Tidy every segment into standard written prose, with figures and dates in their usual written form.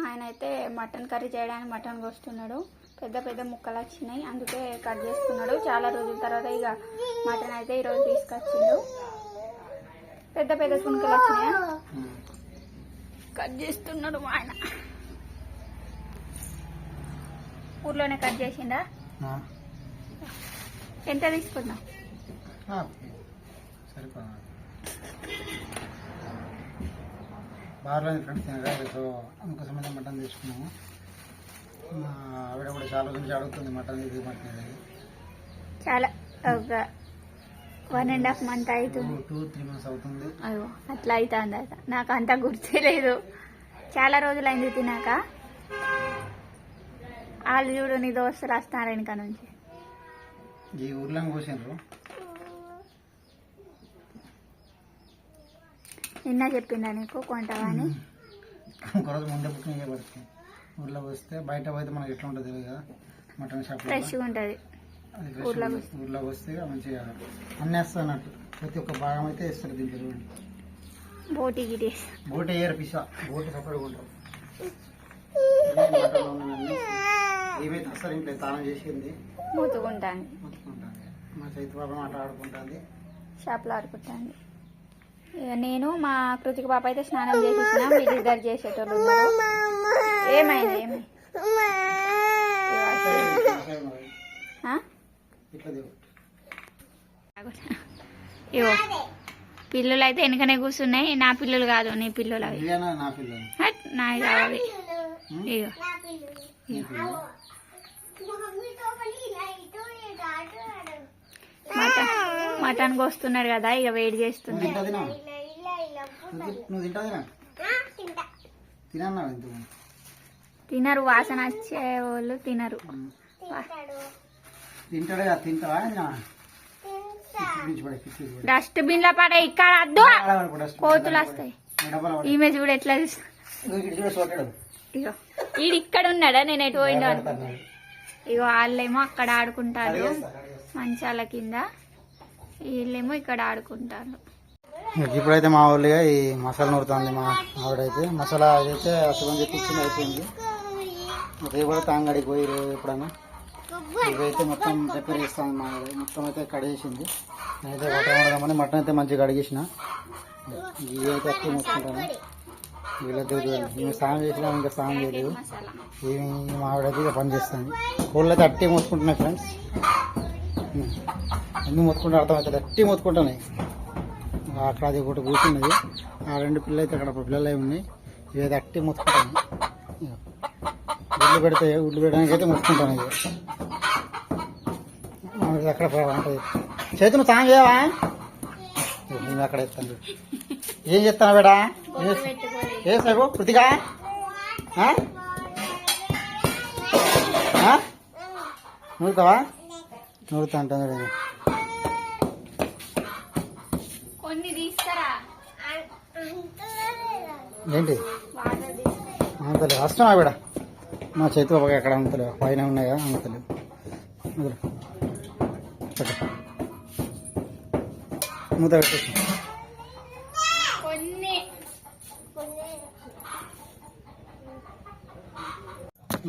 ఆయన అయితే mutton curry చేయడానికి మటన్ కోస్తున్నాడు. పెద్ద పెద్ద ముక్కలు వచ్చినాయి, అందుకే కట్ చేస్తున్నాడు. చాలా రోజుల తర్వాత ఇక మటన్ అయితే ఈరోజు తీసుకొచ్చిండు. పెద్ద పెద్ద తుణుకలు వచ్చినాయా, కట్ చేస్తున్నాడు మా ఆయన. ఊర్లోనే కట్ చేసిండా? ఎంత తీసుకున్నావు? బార్లో ఫ్రెండ్స్ తినగా సో అందుకోసమైతే మటన్ తీసుకున్నాము. ఆవిడ కూడా చాలా రోజుల నుంచి అడుగుతుంది మటన్ ఇది మటన్ ఇది. చాలా ఒక 1.5 month అవుతుంది, 2-3 months అవుతుంది. అయ్యో అట్లా అవుతుంది. నాకు అంత గుర్తే లేదు, చాలా రోజులైంది తినాక. వాళ్ళు చూడు నీ దోస్తులు వస్తున్నారు వెనక నుంచి. ఈ ఊర్లో కూర్చుండ్రు. నిన్న చెప్పిందా నీకు కొంటావా అని? ఒకరోజు ముందే బుకింగ్ చేయబడుతుంది. ఊర్లోకి వస్తే బయట పోతే మనకి ఎట్లా ఉంటుంది కదా, మటన్ షాప్ ఫ్రెష్గా ఉంటుంది. ఊర్లోకి వస్తే మంచిగా అన్నీ వేస్తారు అన్నట్టు, ప్రతి ఒక్క భాగం అయితే వేస్తారు దీంట్లో. బోటి గిటి బోటి వేయరు, పిసా బోటి సపరేట్గా ఉంటారు. ఏమైతే అసలు ఇంట్లో తాళం చేసింది, మూతుకుంటాను. మా చైతు పాప మాట ఆడుకుంటుంది, షాప్లో ఆడుకుంటాను. నేను మా కృతిక పాప అయితే స్నానం చేసేసిన, వీళ్ళిద్దరు చేసేటోళ్ళు ఉన్నారు. ఏమైంది ఇవో పిల్లలు అయితే వెనకనే కూర్చున్నాయి. నా పిల్లలు కాదు, నీ పిల్లలు అవి, నావి కావాలి. ఇగో మటన్ కోస్తున్నారు కదా, ఇక వెయిట్ చేస్తున్నారు. తినరు, వాసన వచ్చే వాళ్ళు తినరు. డస్ట్బిన్ లో పడే, ఇక్కడ వద్దు, కోతులు వస్తాయి. ఈమె చూడు ఎట్లా ఇగో ఈడు ఇక్కడ ఉన్నాడా, నేను ఎటు పోయిందో. ఇగో వాళ్ళేమో అక్కడ ఆడుకుంటారు మంచాల కింద, వీళ్ళేమో ఇక్కడ ఆడుకుంటారు. ఇప్పుడైతే మా ఊళ్ళో ఈ మసాలా నూరుతుంది మా ఆవిడైతే. మసాలా అయితే అసలు తెప్పించింది, అయిపోయింది. రేపు కూడా తాంగడికి పోయి ఎప్పుడైనా ఇవైతే మొత్తం ప్రిపేర్ చేస్తాను. మా ఆవిడ మొత్తం అయితే కడిగేసింది. అయితే మటన్ వండదామని మటన్ అయితే మంచిగా కడిగేసిన. ఇవి అయితే అట్టి మూసుకుంటాను. వీళ్ళైతే మేము స్నానం చేసినా ఇంకా స్నానం చేయలేదు. మా ఆవిడైతే ఇక పని చేస్తాను. కోళ్ళు అయితే అట్టి మూసుకుంటున్నాయి ఫ్రెండ్స్, అన్నీ మూసుకుంటే అర్థమవుతుంది. అట్టి మూసుకుంటున్నాయి. అక్కడ అది ఒకటి కూర్చున్నది, ఆ 2 పిల్లలు అయితే అక్కడ పిల్లలు అవి ఉన్నాయి. ఇవైతే అట్టి మూసుకుంటాను. గుడ్లు పెడితే గుడ్లు పెట్టడానికి అయితే మూసుకుంటాను. ఇది అక్కడ ఉంటుంది. చేతులు తాను చేయవా? నేను అక్కడ ఇస్తాను. ఏం చేస్తాను బేడా? ఏ సాగు కృతిగా నూరుతావా? నూరుతా అంటాను. ఏంటి అంతలే వస్తున్నా బిడ, మా చేతి బాబా ఎక్కడ అమ్ముతలేవు, పైన ఉన్నాయా అమ్ముతలేవు. మూత పెట్టేసి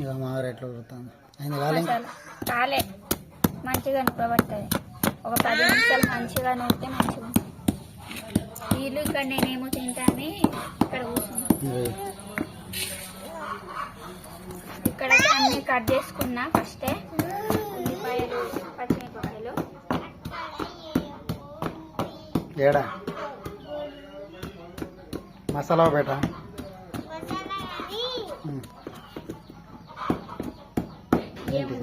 ఇక మా రేట్లో దొరుకుతాను. కాలే మంచిగా నూరబడుతుంది. ఒక 10 నిమిషాలు మంచిగా నూరితే మంచిగా ఉంటుంది. వీళ్ళు ఇక్కడ నేనేమో తింటానే ఇక్కడ కూర్చున్నా. ఇక్కడ అన్ని కట్ చేసుకున్నా ఫస్టే, ఉల్లిపాయలు, పచ్చిమిరపకాయలు. ఏడా మసాలా బేట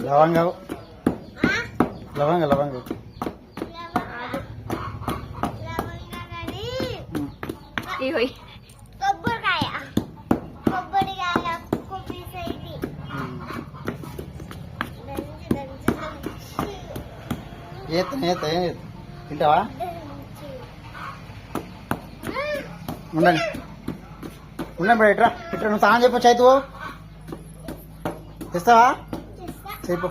లవంగ లవంగ లవంగ తింటావా? ఉండండి ఉండండి బేట, ఇట్రా ఇట్రా. నువ్వు తాను చెప్పు, చైతు తెస్తావా? చెప్పు.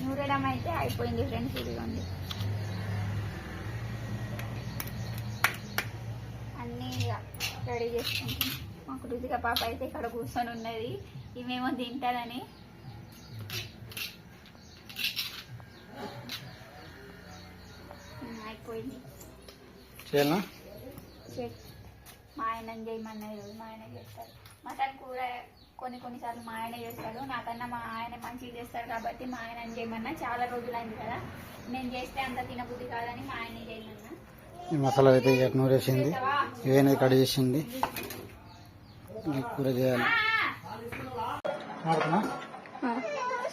నూరడం అయితే అయిపోయింది ఫ్రెండ్స్. ఇదిగోండి అన్నీ రెడీ చేసుకుంటాం. మా కృతిక పాప అయితే ఇక్కడ కూర్చొని ఉన్నది, ఇవేమో తింటారని. అయిపోయింది. చేయాలా? మా ఆయన చేయమన్నా ఈరోజు మా ఆయన చేస్తారు. మటన్ కూర కొన్నిసార్లు మా ఆయన చేస్తాడు, నాకన్నా మా ఆయన మంచిగా చేస్తారు కాబట్టి మా ఆయన చేయమన్నా. చాలా రోజులు అయింది కదా, నేను చేస్తే అంత తినబుద్ధి కాదని మా ఆయన చేయమన్నా. ఈ మసాలా అయితే ఇక నూరేసింది, ఇవన్నీ కట్ చేసింది, కూర చేయాలి.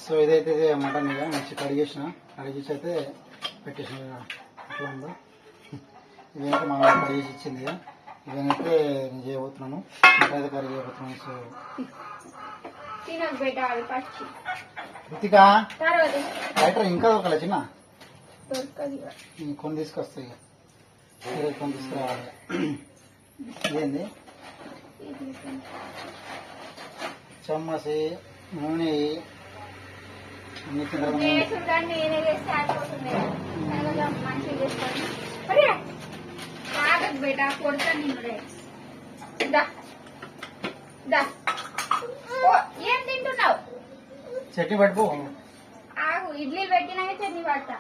సో ఇదైతే మటన్ ఇక మంచి కడిగేసి అయితే పెట్టేసిన అట్లా ఉందో. ఇవైతే మా కడిగేసి ఇచ్చింది. ఇవైతే నేను చేయబోతున్నాను, మటన్ అయితే కర్రీ చేయబోతున్నాను. సో రుతికా లైటర్ ఇంకా దొరకలే చిన్న, కొన్ని తీసుకొస్తాయి ఇక కొన్ని తీసుకురావాలి. ఇదేంది చమ్మసి నూనె అన్ని బేటా కొడతాను ఏం తింటున్నావు? చట్నీ పట్టుకో. ఆగు, ఇడ్లీలు పెట్టినాక చట్నీ పడతా.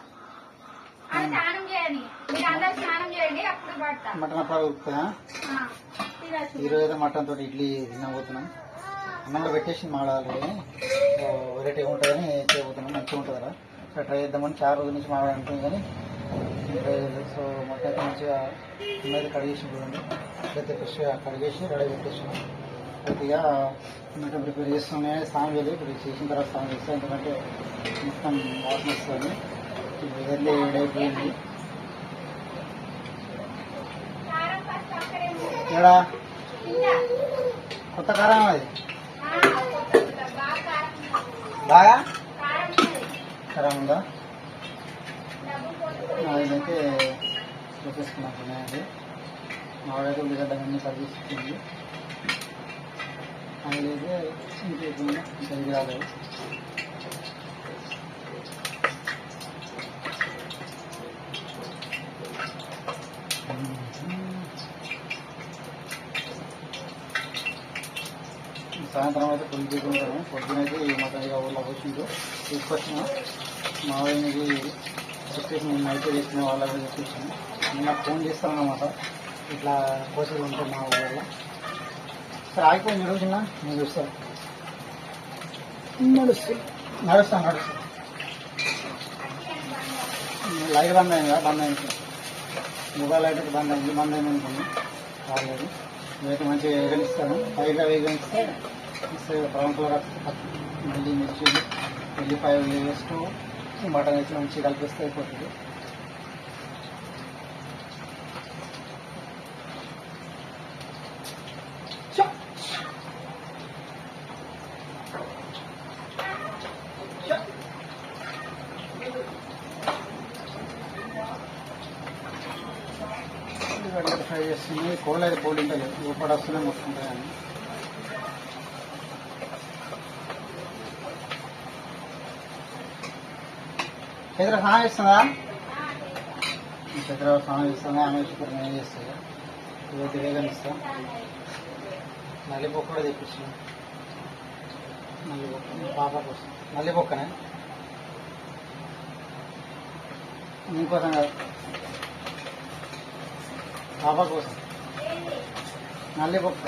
అది స్నానం చేయాలి, మీరు అందరు స్నానం చేయండి అప్పుడు పడతా. మటన్ అప్పుడు ఉరుకుతా. ఈరోజు అయితే మటన్ తోటి ఇడ్లీ తినబోతున్నాం. అన్నంలో పెట్టేసి మాడాలి, వెరైటీగా ఉంటుందని చేయబోతున్నాం. మంచిగా ఉంటుంది కదా, సో ట్రై చేద్దామని చాలా రోజుల నుంచి మాడాలనుకుంది కానీ ట్రై చేయలేదు. సో మొత్తం అయితే మంచిగా అన్నది కడిగేసి చూడండి, అయితే ఫ్రెష్గా కడిగేసి రెడీ పెట్టేస్తున్నాం. కొద్దిగా మటన్ ప్రిపేర్ చేస్తున్నాయి. స్నానం చేయలేదు, ఇప్పుడు చేసిన తర్వాత స్నానం చేస్తాను, ఎందుకంటే మొత్తం వాసన వస్తుంది. ఇదైతే అయిపోయింది. ఏడా కొత్త కారం అది బాగా కారం ఉందా? ఇదైతే చూసేసుకున్నట్టున్నాయండి. మావాడైతే ఉల్లిగడ్డ అన్నీ కట్ చేసి ఇచ్చింది. అదైతే ఇంకేకుండా సరిగ్గా రాలేదు. సాయంత్రం అయితే పొద్దు తీసుకుంటాము. పొద్దునైతే ఈ మటన్ ఇక ఊళ్ళో వచ్చిందో తీసుకొచ్చిన మా వాళ్ళకి చెప్పేసి నేను అయితే చేసిన వాళ్ళకి చెప్పేసాను. నేను నాకు ఫోన్ చేస్తాను అన్నమాట, ఇట్లా కోసలు ఉంటాయి మా ఊళ్ళో. సరే ఆగిపోయింది రోజున నేను చూస్తాను. నడుస్తాను లైట్ బంద్ అయింది కదా, బంద్ అయింది. మొబైల్ లైట్ అయితే బంద్ అయింది అనుకున్నాను, రాలేదు. ఇవైతే మంచిగా వేగనిస్తాను. పైగా వేగనిస్తే బ్రౌన్ కలర్ మళ్ళీ మిర్చి ఉల్లిపాయ వేస్తూ మటన్ వేసి మంచిగా కలిపిస్తే అయిపోతుంది. ఫ్రై చేస్తుంది. కోళ్ళు అయితే కోళ్ళు ఉంటుంది, ఊపడి వస్తూనే ముట్టుకుంటాయని. చైత్ర స్నానం చేస్తుందా? చైత్ర స్నానం చేస్తుంది, ఆమె ఇప్పుడు నేను చేస్తాను. ఇవైతే వేగం ఇస్తాం. నల్లిపొక్క కూడా తెప్పిస్తాం. నల్లిపొక్క పాప కోసం, నల్లిపొక్కనే నీకోసం కాదు, పాప కోసం నల్లిపొక్క.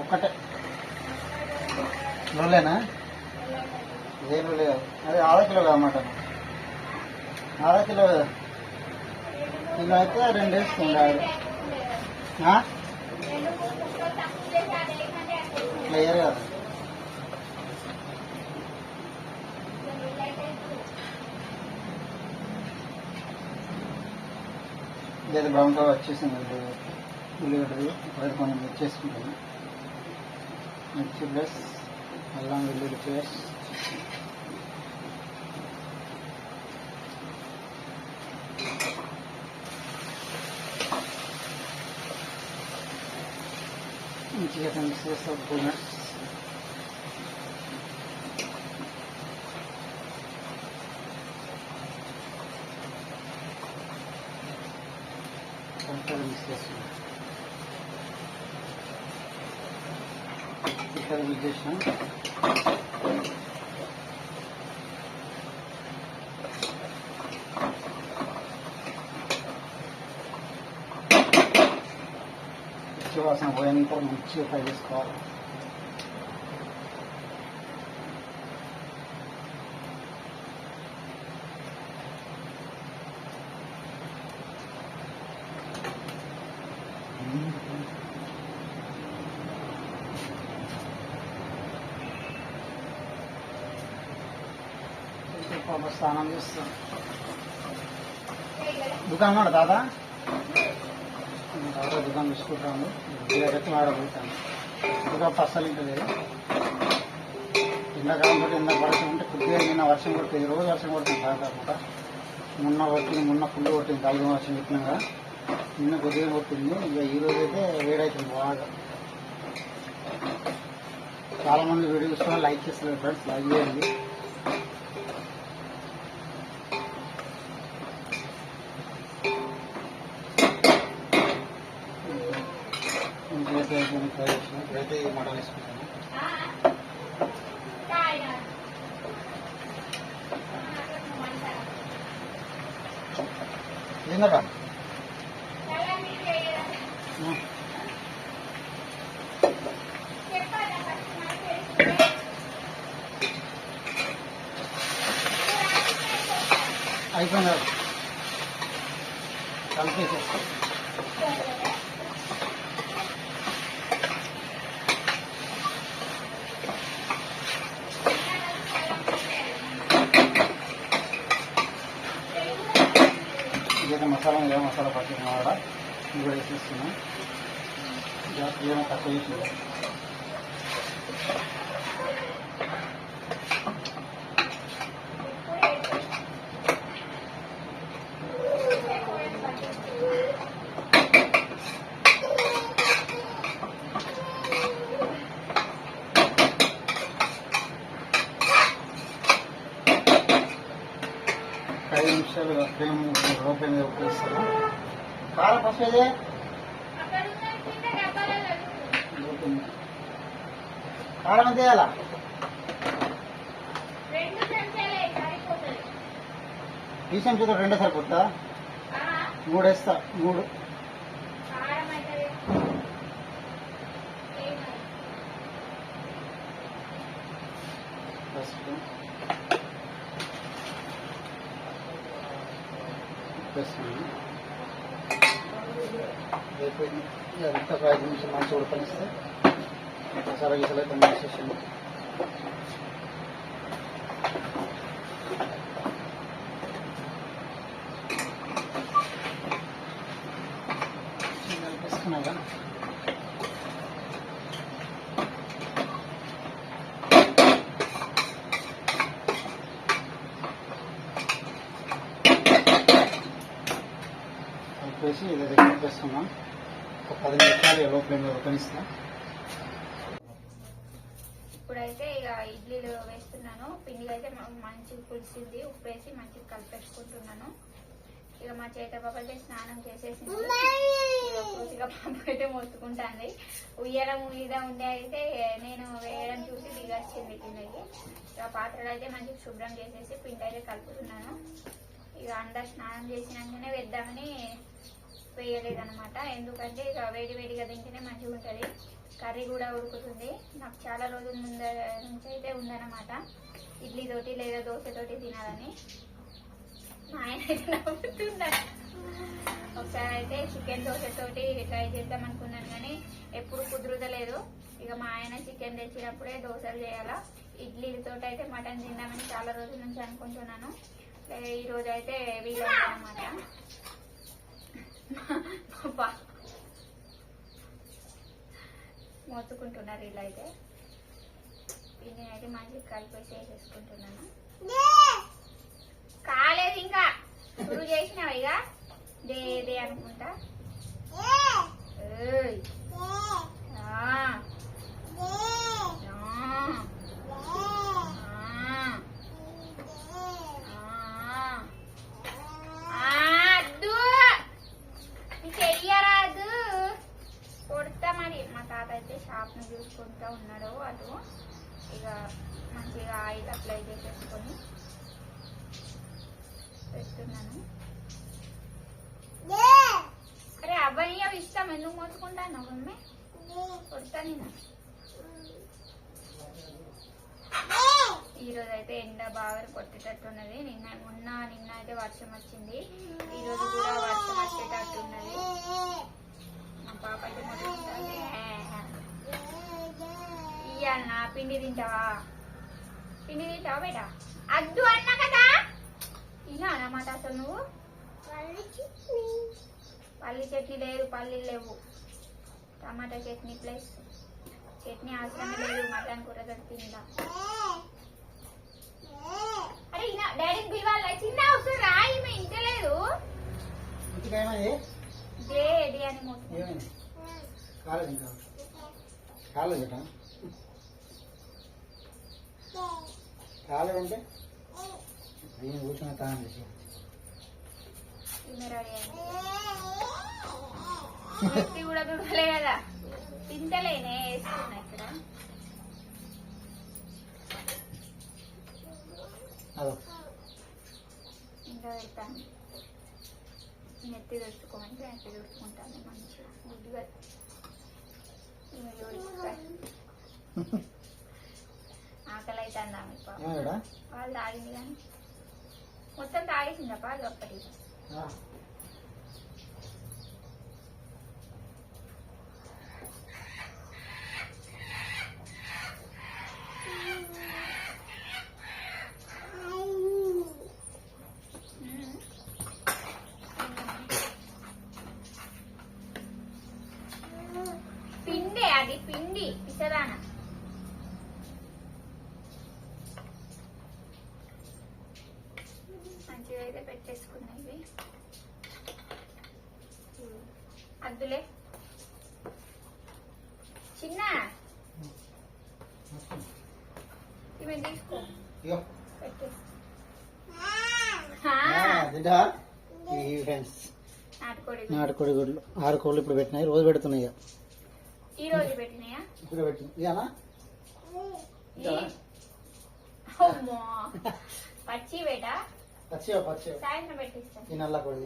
ఒక్కటే లోలేనా? ఏ లోలే కాదు, అది ½ కిలో కాదన్నమాట. ½ కిలో కిలో అయితే 2 వేసుకుంటాడు. క్లియర్ కాదు. ఇదైతే బ్రౌన్ కలర్ వచ్చేసింది. ఉల్లిగడ్డలు ఇప్పుడైతే మనం చేసుకుంటాము. మిర్చి ప్లస్ అల్లం వెల్లుల్లి పేస్ట్, మంచిగా మిక్స్ చేస్తాం. కోకోనట్స్ శనగలు మిక్స్ చేస్తున్నాం. ఇక్కడ మిక్స్ చేసినాం. వాసన పోయాక మంచిగా ఫ్రై చేసుకోవాలి. స్నానం చేస్తాం. దుకాణం ఉన్నాడు దాదా, దుకాణం చూసుకుంటాము. ఎత్తి ఆడబోతాను దుకాణం అస్సలు ఇంకా లేదు. ఎండాకాలం కూడా ఎండ వర్షం ఉంటే కొద్దిగా నిన్న వర్షం కొడుతుంది, రోజు వర్షం కొడుతుంది కాకుండా. మొన్న ఫుల్ కొట్టింది, కలుగు వర్షం పెట్టినాక నిన్న కొద్దిగా కొట్టింది. ఇక ఈరోజు అయితే వేడవుతుంది బాగా. చాలా మంది వీడియో చూస్తున్నారు, లైక్ చేస్తున్నారు ఫ్రెండ్స్, లైక్ చేయండి. ఇప్పుడైతే ఈ మటన్ వేసుకుంటాను. ఏందట అయిపోయింది, కలిపేసేస్తాం. మసాలా మసాలా పట్టిన కూడా ఇది కూడా వేసేస్తున్నాం. గ్యాస్ ఏమో తక్కువ చేసింది. ఐదు నిమిషాలు ఫ్లేమ్ లో ఫ్లేమ్ మీద ఉపయోగిస్తాను. కారం ఫస్ట్ ఏదే కారం ఎంత వేయాలా? 2 చెంచాలు 2 సరిపోతుందా? 3 వేస్తా. 3 పసుపు వేస్తున్నాను. అయిపోయింది. అంతా 5 నిమిషాలు మంచిగా ఉడకనిస్తే మసాలా గీసాలు అయితే వేసేసాను. వేసుకున్నాగా వేసి ఇది దగ్గర వేసుకున్నాం. ఒక 10 నిమిషాలు లో ఫ్లేమ్ లో ఉడకనిస్తాం. ఇప్పుడైతే ఇక ఇడ్లీలు వేస్తున్నాను. పిండిగా అయితే మంచిగా పులిసింది, ఉప్పు వేసి మంచిగా కలిపేసుకుంటున్నాను. ఇక మా చేత పాప అయితే స్నానం చేసేసింది. పూర్తిగా పాప అయితే మొత్తుకుంటుంది. ఉయ్యడం మీద ఉండే అయితే నేను వేయడం చూసి దిగొచ్చింది కిందకి. ఇక పాత్రలు అయితే మంచిగా శుభ్రం చేసేసి పిండి అయితే కలుపుతున్నాను. ఇక అందరు స్నానం చేసినాకనే వేద్దామని వేయలేదన్నమాట. ఎందుకంటే ఇక వేడి వేడిగా తింటేనే మంచిగా ఉంటుంది, కర్రీ కూడా ఉడుకుతుంది. నాకు చాలా రోజుల ముందు నుంచి అయితే ఉందన్నమాట ఇడ్లీ తోటి లేదా దోశ తోటి తినాలని. మా ఆయన అయితే నవ్వుతున్నారు. ఒకసారి అయితే చికెన్ దోశ తోటి ట్రై చేద్దాం అనుకున్నాను కానీ ఎప్పుడు కుదురుతలేదు. ఇక మా ఆయన చికెన్ తెచ్చినప్పుడే దోశలు చేయాలా. ఇడ్లీతో అయితే మటన్ తిందామని చాలా రోజుల నుంచి అనుకుంటున్నాను. ఈ రోజు అయితే వీలన్నమాట. మొత్తుకుంటున్నారు వీళ్ళు అయితే. నేనైతే మంచిగా కలిపేసి వేసేసుకుంటున్నాను. కాలేదు ఇంకా షురు చేసినావు ఇక దే అనుకుంటా. చెయ్య తింటావు ఇష్టం, ఎందుకు మోసుకుంటాను మమ్మీ? కొడతా నేను. ఈరోజు అయితే ఎండ బాగా కొట్టేటట్టున్నది. నిన్న అయితే వర్షం వచ్చింది, ఈరోజు కూడా వర్షం వచ్చేటట్టున్నది. మా పాప అయితే మొదలుంటుంది. ఇయ్యాలనా పిండి తింటావా? పిండి తింటావా బేటా? అద్దు అన్నా కదా. తినా అన్నమాట అసలు నువ్వు. పల్లి చట్నీ లేదు, పల్లీలు లేవు. టమాటా చట్నీ ప్లస్ చట్నీ అవసరం లేదు. మటన్ కూర తిందా. అరే డాడీని పిలవాలి. చిన్న అవసరం రాయి ఇంటలేదు. డేడీ అని కాలేదంటే నేను కూర్చున్న తాను చేసి మెత్తి కూడా దుడలే కదా, తింటలేనే వేస్తున్నా ఇక్కడ. ఇంకా పెడతాను. నెత్తి తుడుచుకోమంటే నెత్తి తుడుచుకుంటాను మంచిగా గుడ్డుగా. ఆకలి అవుతుందా మీకు? పాలు తాగింది కానీ మొత్తం తాగేసిందా పాలు ఒక్కటి? పిండి అది పిండి పిసరానా. మంచిగా అయితే పెట్టేసుకున్నాయి. అద్దులే చిన్న ఇవి తీసుకో పెట్టేసి. నాటుకోడి గుడ్లు 6 కోళ్ళు ఇప్పుడు పెట్టినాయి. రోజు పెడుతున్నాయి. ఈ రోజు పెట్టినాయా? ఇప్పుడు పెట్టినా పచ్చి బేటా. సాయంత్రం పెట్టిస్తాను. ఈ నల్ల కోడి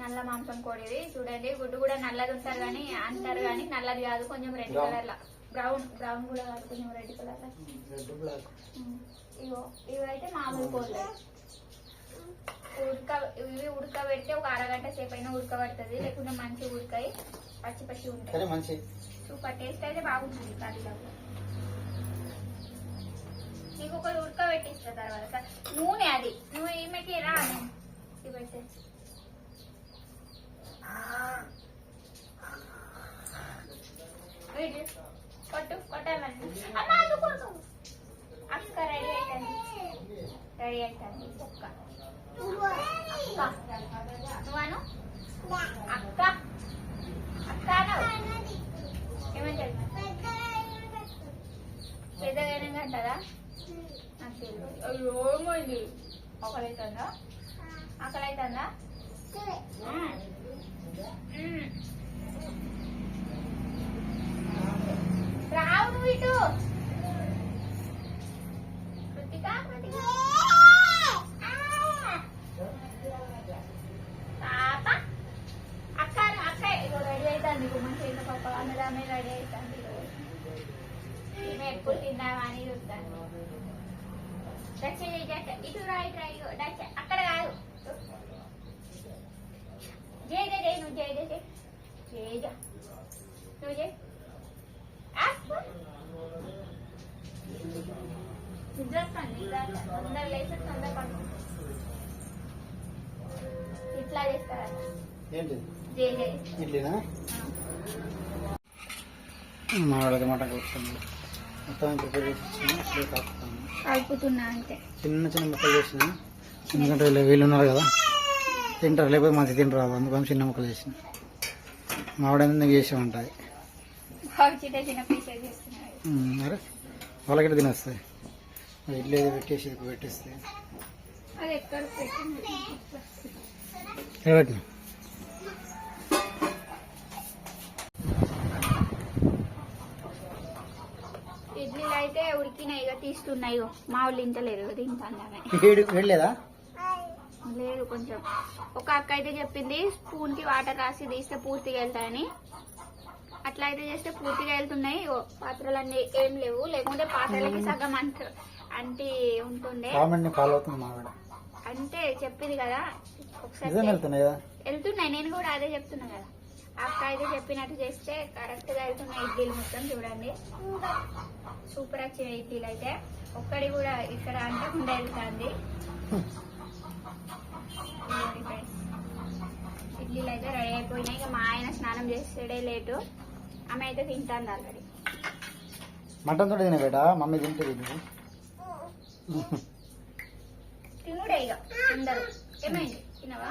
నల్ల మాంసం కోడిది చూడండి. గుడ్డు కూడా నల్లది ఉంటారు కానీ అంటారు కానీ నల్లది కాదు, కొంచెం రెడ్ కలర్ లా. బ్రౌన్ కూడా కాదు, కొంచెం రెడ్ కలర్ లా. ఇవైతే మామూలు కోళ్ళు. ఇవి ఉడకబెడితే ఒక అరగంట సేపు అయినా ఉడకబడుతుంది, లేకుంటే మంచి ఉడకాయి పచ్చి పచ్చి ఉంటాయి. సూపర్ టేస్ట్ అయితే బాగుంటుంది కర్రీలో. నీకు ఒకటి ఉడకబెట్టిస్తా తర్వాత. నూనె అది నువ్వు ఏమైతే రా ఇది పెట్టే. కొట్టాలండి అమ్మ. అందుకోదు అక్క రెడీ అవుతుంది. ఒక్క నువ్వను అక్క అక్క ఏమంటారు? పెద్దగానే అంటారా? నాకు తెలియదు. అయ్యో ఏమైంది? ఆకలి అవుతుందా? రావు నువ్వు ఇటు. కృతిక పాప అక్క ఇగో రెడీ అవుతుంది. మంచిగా పాప అన్నదామే రెడీ అవుతుంది. మేము ఎప్పుడు తిందామని చూస్తాను. ఇటు రా అక్కడ కాదు. జయ నువ్వు జయ నువ్వు జయ తొందర లేచి తొందర పడుతుంది. ఇట్లా చేస్తారా? జయ మావాడది మాట కూర్చుంది. మొత్తం ప్రిపేర్ చేసి కలుపుతున్నా అంటే చిన్న ముక్కలు చేసిన. ఎందుకంటే వీళ్ళు ఉన్నారు కదా, తింటారు, లేకపోతే మంచి తింటారు. అందుకని చిన్న ముక్కలు చేసిన. మావాడైనా నీకు చేసి ఉంటుంది. అరే వాళ్ళకి తినేస్తాయి. ఇడ్లీ పెట్టేసి పెట్టేస్తే పెట్టిన ఇడ్లీలు అయితే ఉడికినాయి, తీస్తున్నాయి. మా వాళ్ళు ఇంటలేరు తింటాను. వెళ్ళలేదా? లేదు కొంచెం. ఒక అక్క అయితే చెప్పింది స్పూన్ కి వాటర్ రాసి తీస్తే పూర్తిగా వెళ్తాయని. అట్లా అయితే చేస్తే పూర్తిగా వెళ్తున్నాయి. పాత్రలన్నీ ఏం లేవు, లేకుంటే పాత్రలకి సగం అంటి ఉంటుండే. ఫాలో అవుతుంది మా ఆవిడ. అంటే చెప్పింది కదా ఒకసారి వెళ్తున్నాయి. నేను కూడా అదే చెప్తున్నా కదా. అక్క అయితే చెప్పినట్టు చేస్తే కరెక్ట్ గా వెళ్తున్నాయి ఇడ్లీలు మొత్తం. చూడండి సూపర్ వచ్చిన ఇడ్లీలు అయితే. ఒక్కడి కూడా ఇక్కడ అంటకుండా వెళ్తుంది. ఇడ్లీలు అయితే రెడీ అయిపోయినాయి. ఇక మా ఆయన స్నానం చేసేడే లేటు. ఆమె అయితే తింటాంది ఆల్రెడీ. మటన్ తోటి తినే బేట, మమ్మీ తింటుంది. తినుడే ఇక అందరూ. ఏమైంది తినవా?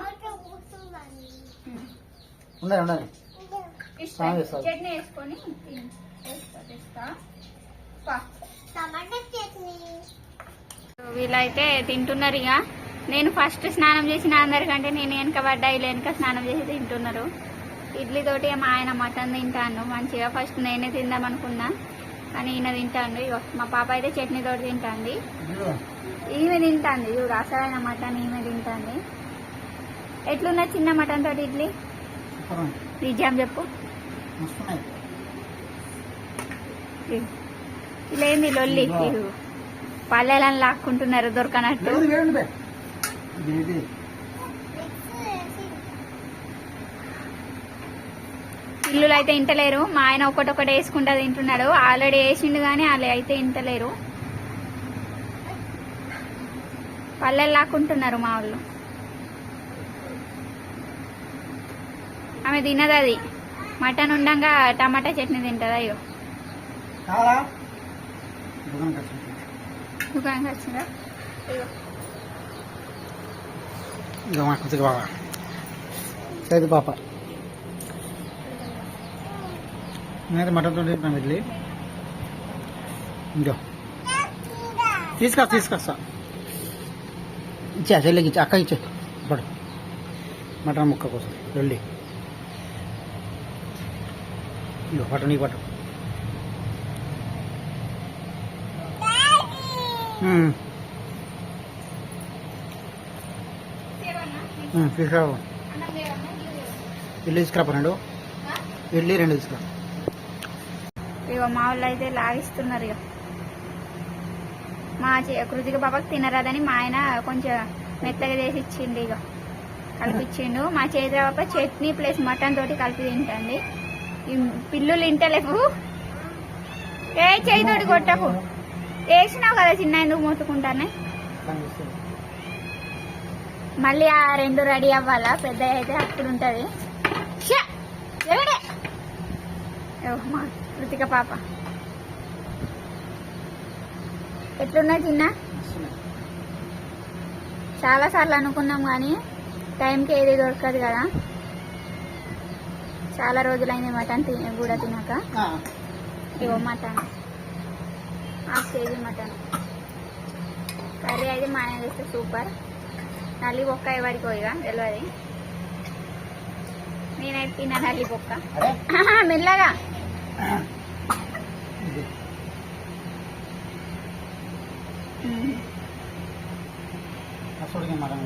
ఉండండి చట్నీ వేసుకొని తెస్తా. వీళ్ళైతే తింటున్నారు. ఇక నేను ఫస్ట్ స్నానం చేసిన అందరికంటే నేను వెనక పడ్డా, వీళ్ళు వెనక స్నానం చేసి తింటున్నారు. ఇడ్లీ తోటి మా ఆయన మటన్ తింటాను మంచిగా. ఫస్ట్ నేనే తిందాం అనుకున్నా కానీ ఈయన తింటాను. ఇగో మా పాప అయితే చట్నీ తోటి తింటాంది. ఈమె తింటాంది చూడు, అసలైన మటన్ ఈమె తింటాంది. ఎట్లున్నా చిన్న మటన్ తోటి ఇడ్లీ? నిజం చెప్పు. ఇలా ఏంది లొల్లి? పల్లెలను లాక్కుంటున్నారు దొరకనట్టు. పిల్లులు అయితే ఇంటలేరు. మా ఆయన ఒకటొకటి వేసుకుంటా తింటున్నాడు. ఆల్రెడీ వేసిండు కానీ వాళ్ళు అయితే ఇంటలేరు. పల్లెలు లాక్కుంటున్నారు మా వాళ్ళు. ఆమె తినదు అది. మటన్ ఉండంగా టమాటా చట్నీ తింటది. అయ్యో దుకాణంకి వచ్చిందా? సరే పాప నేనైతే మటన్ తోటి తింటాను ఇడ్లీ. ఇంకో తీసుకొస్తా. ఇచ్చా చెల్లికి ఇచ్చా, అక్క ఇచ్చే పడు మటన్ ముక్క కోసం వెళ్ళి. ఇగో పట్టు, నీ పట్టు. తీసుకురావు. ఇల్లు తీసుకురా రెండు, ఇడ్లీ రెండు తీసుకురా. ఇక మా వాళ్ళు అయితే లాగిస్తున్నారు. ఇక మా కృతిక పాపకు తినరాదని మా ఆయన కొంచెం మెత్తగా చేసి ఇచ్చిండు. ఇక కలిపిచ్చిండు. మా చేతి పాప చట్నీ ప్లస్ మటన్ తోటి కలిపి తింటండి. పిల్లులు తింటలేవు. ఏ చేయి తోటి కొట్టకు. వేసినావు కదా చిన్న, ఎందుకు మొత్తుకుంటానే? మళ్ళీ ఆ రెండు రెడీ అవ్వాలా. పెద్ద అయితే అప్పుడు ఉంటది. మా కృతిక పాప ఎట్లున్నా చిన్న? చాలా సార్లు అనుకున్నాం కానీ టైంకి ఏది దొరకదు కదా. చాలా రోజులైంది మటన్ కూడా తినాక. ఇవో mutton, half KG mutton curry అయితే మా ఆయన చేస్తే సూపర్. నల్లి బొక్క ఎవరికి ఇక తెలియదు. నేనైతే తిన్నా నల్లి బొక్క. మెల్లగా మటన్